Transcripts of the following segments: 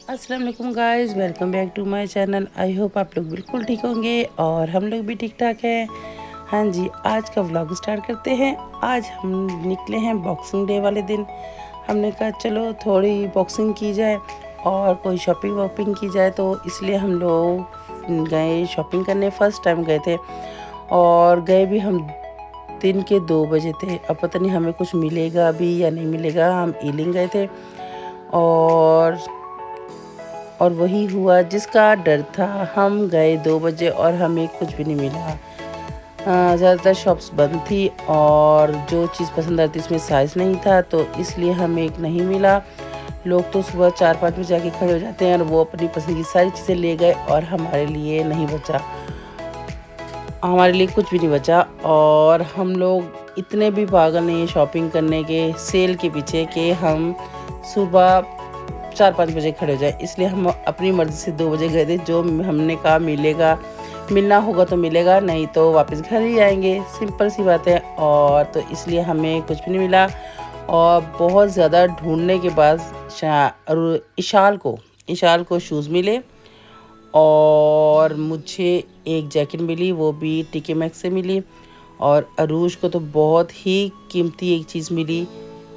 अस्सलाम वालेकुम guys, welcome back to my channel. I hope आप लोग बिल्कुल ठीक होंगे और हम लोग भी ठीक ठाक हैं। हाँ जी, आज का व्लॉग स्टार्ट करते हैं। आज हम निकले हैं बॉक्सिंग डे वाले दिन। हमने कहा चलो थोड़ी बॉक्सिंग की जाए और कोई शॉपिंग वॉपिंग की जाए, तो इसलिए हम लोग गए शॉपिंग करने। फ़र्स्ट टाइम गए थे और गए भी हम दिन के 2 बजे थे। अब पता नहीं हमें कुछ मिलेगा भी या नहीं मिलेगा। हम ईलिंग गए थे और वही हुआ जिसका डर था। हम गए 2 बजे और हमें कुछ भी नहीं मिला। ज़्यादातर शॉप्स बंद थी और जो चीज़ पसंद आती उसमें साइज़ नहीं था, तो इसलिए हमें एक नहीं मिला। लोग तो सुबह 4-5 बजे जाके खड़े हो जाते हैं और वो अपनी पसंद की सारी चीज़ें ले गए और हमारे लिए नहीं बचा। हमारे लिए कुछ भी नहीं बचा और हम लोग इतने भी पागल नहीं है शॉपिंग करने के सेल के पीछे कि हम सुबह 4-5 बजे खड़े हो जाए। इसलिए हम अपनी मर्ज़ी से 2 बजे गए थे। जो हमने कहा मिलेगा, मिलना होगा तो मिलेगा, नहीं तो वापस घर ही आएंगे। सिंपल सी बात है। और तो इसलिए हमें कुछ भी नहीं मिला और बहुत ज़्यादा ढूंढने के बाद इशाल को शूज़ मिले और मुझे एक जैकेट मिली, वो भी टीके मैक्स से मिली। और अरूज को तो बहुत ही कीमती एक चीज़ मिली।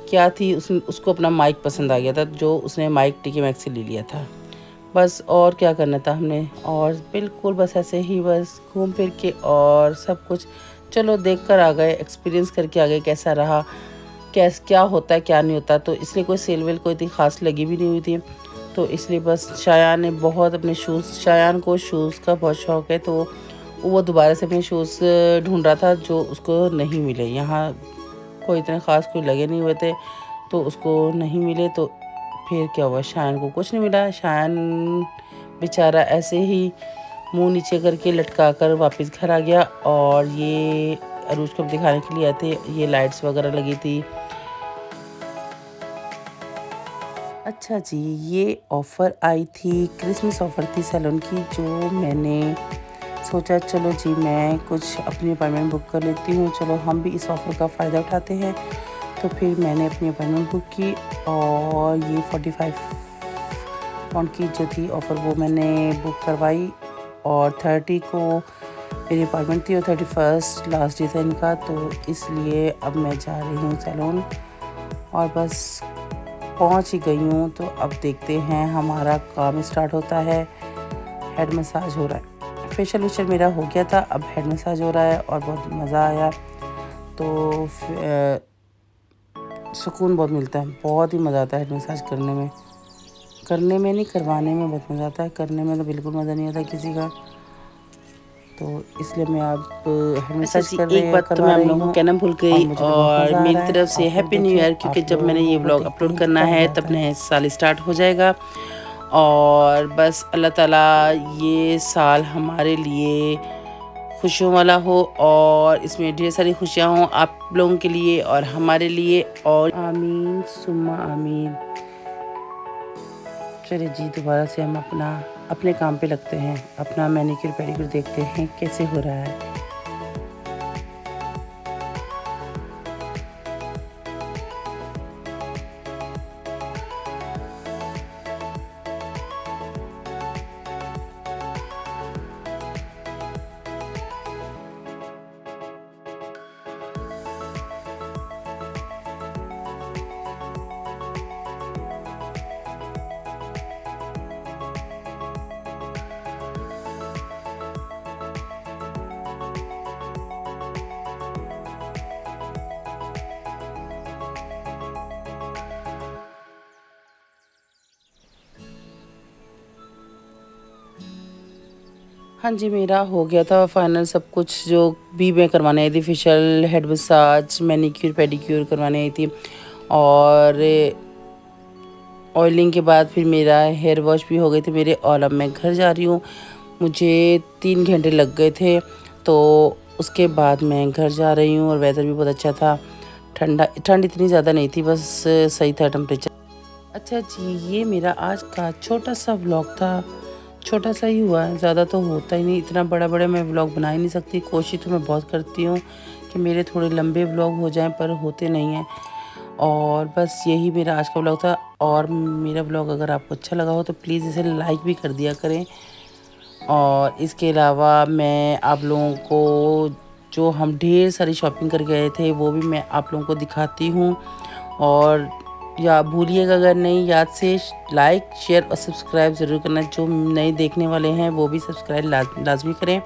क्या थी, उसको अपना माइक पसंद आ गया था, जो उसने माइक टीके मैक्स से ले लिया था। बस और क्या करना था हमने, और बिल्कुल बस ऐसे ही बस घूम फिर के और सब कुछ चलो देख कर आ गए, एक्सपीरियंस करके आ गए कैसा रहा, क्या होता है क्या नहीं होता। तो इसलिए कोई सेल वेल कोई इतनी ख़ास लगी भी नहीं हुई थी। तो इसलिए बस शायान ने बहुत अपने शायान को शूज़ का बहुत शौक़ है, तो वो दोबारा से अपने शूज़ ढूंढ रहा था जो उसको नहीं मिले। यहाँ कोई इतने ख़ास कोई लगे नहीं हुए थे तो उसको नहीं मिले। तो फिर क्या हुआ, शायान को कुछ नहीं मिला। शायान बेचारा ऐसे ही मुंह नीचे करके लटका कर वापस घर आ गया। और ये अरूज को दिखाने के लिए आए थे, ये लाइट्स वगैरह लगी थी। अच्छा जी, ये ऑफ़र आई थी, क्रिसमस ऑफ़र थी सैलून की, जो मैंने सोचा चलो जी मैं कुछ अपनी अपॉइंटमेंट बुक कर लेती हूँ। चलो हम भी इस ऑफ़र का फ़ायदा उठाते हैं। तो फिर मैंने अपनी अपॉइंटमेंट बुक की और ये 45 पाउंड की जो थी ऑफ़र, वो मैंने बुक करवाई। और 30 को मेरी अपॉइंटमेंट थी और 31 लास्ट डे था इनका, तो इसलिए अब मैं जा रही हूँ सैलून और बस पहुँच ही गई हूँ। तो अब देखते हैं, हमारा काम स्टार्ट होता है। हेड मसाज हो रहा है, फेशियल वेशियल मेरा हो गया था, अब हेड मसाज हो रहा है और बहुत मज़ा आया। तो सुकून बहुत मिलता है, बहुत ही मज़ा आता है हेड मसाज करने में नहीं, करवाने में बहुत मज़ा आता है। करने में तो बिल्कुल मज़ा नहीं आता किसी का। तो इसलिए मैं अब हेड मसाज एक बात तो करवा मैं आप रही लोगों को हूँ कहना भूल और गई, मुझे तो बहुत और मज़ा आ मेरी रहा है। तरफ से आप लोग हैप्पी न्यू देखें, ईयर, क्योंकि आप जब मैंने ये लोगों को व्लॉग देखते अपलोड ही करना क्या है मज़ा तब आता है। नया साल स्टार्ट हो जाएगा। और बस अल्लाह ताला ये साल हमारे लिए खुशियों वाला हो और इसमें ढेर सारी खुशियाँ हों आप लोगों के लिए और हमारे लिए। और आमीन सुम्मा आमीन। चलिए जी, दोबारा से हम अपने काम पे लगते हैं। अपना मैनीक्योर पेडिक्योर देखते हैं कैसे हो रहा है। हाँ जी, मेरा हो गया था फाइनल सब कुछ, जो भी मैं करवाने आई थी, facial, head massage, manicure pedicure करवाने आई थी। और ऑयलिंग के बाद फिर मेरा हेयर वॉश भी हो गए थे मेरे, और अब मैं घर जा रही हूँ। मुझे 3 घंटे लग गए थे, तो उसके बाद मैं घर जा रही हूँ। और वेदर भी बहुत अच्छा था, ठंड इतनी ज़्यादा नहीं थी, बस सही था टेम्परेचर। अच्छा जी, ये मेरा आज का छोटा सा व्लॉग था। छोटा सा ही हुआ है, ज़्यादा तो होता ही नहीं, इतना बड़ा मैं व्लॉग बना ही नहीं सकती। कोशिश तो मैं बहुत करती हूँ कि मेरे थोड़े लंबे व्लॉग हो जाएं, पर होते नहीं हैं। और बस यही मेरा आज का व्लॉग था। और मेरा व्लॉग अगर आपको अच्छा लगा हो तो प्लीज़ इसे लाइक भी कर दिया करें। और इसके अलावा मैं आप लोगों को जो हम ढेर सारी शॉपिंग कर गए थे वो भी मैं आप लोगों को दिखाती हूँ। और या भूलिएगा अगर नहीं, याद से लाइक शेयर और सब्सक्राइब ज़रूर करना। जो नए देखने वाले हैं वो भी सब्सक्राइब लाजमी करें।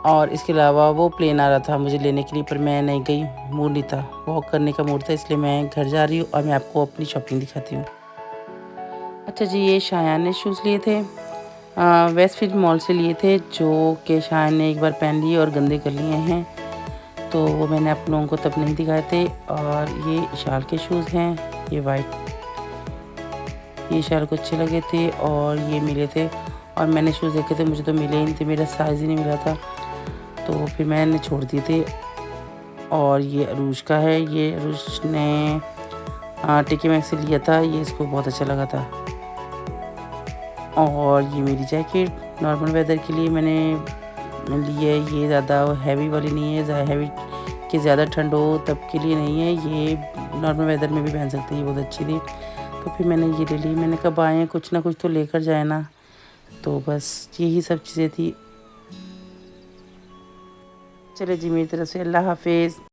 और इसके अलावा वो प्लेन आ रहा था मुझे लेने के लिए, पर मैं नहीं गई, मूड नहीं था, वॉक करने का मूड था, इसलिए मैं घर जा रही हूँ और मैं आपको अपनी शॉपिंग दिखाती हूँ। अच्छा जी, ये शायान ने शूज़ लिए थे, वेस्टफील्ड मॉल से लिए थे, जो कि शायान ने एक बार पहन लिए और गंदे कर लिए हैं, तो वो मैंने आप लोगों को तब नहीं दिखाए थे। और ये इशाल के शूज़ हैं, ये वाइट, ये इशाल को अच्छे लगे थे और ये मिले थे। और मैंने शूज़ देखे थे, मुझे तो मिले ही नहीं थे, मेरा साइज़ ही नहीं मिला था, तो फिर मैंने छोड़ दिए थे। और ये अरूज का है, ये अरूज ने टिकी मैक्स से लिया था, ये इसको बहुत अच्छा लगा था। और ये मेरी जैकेट नॉर्मल वेदर के लिए मैंने ली है, ये ज़्यादा हैवी वाली नहीं है, हैवी कि ज़्यादा ठंड हो तब के लिए नहीं है, ये नॉर्मल वेदर में भी पहन सकते हैं, ये बहुत अच्छी थी, तो फिर मैंने ये ले ली। मैंने कब आए हैं कुछ ना कुछ तो लेकर जाए ना, तो बस यही सब चीज़ें थी। चले जी, मेरी तरफ से अल्लाह हाफिज़।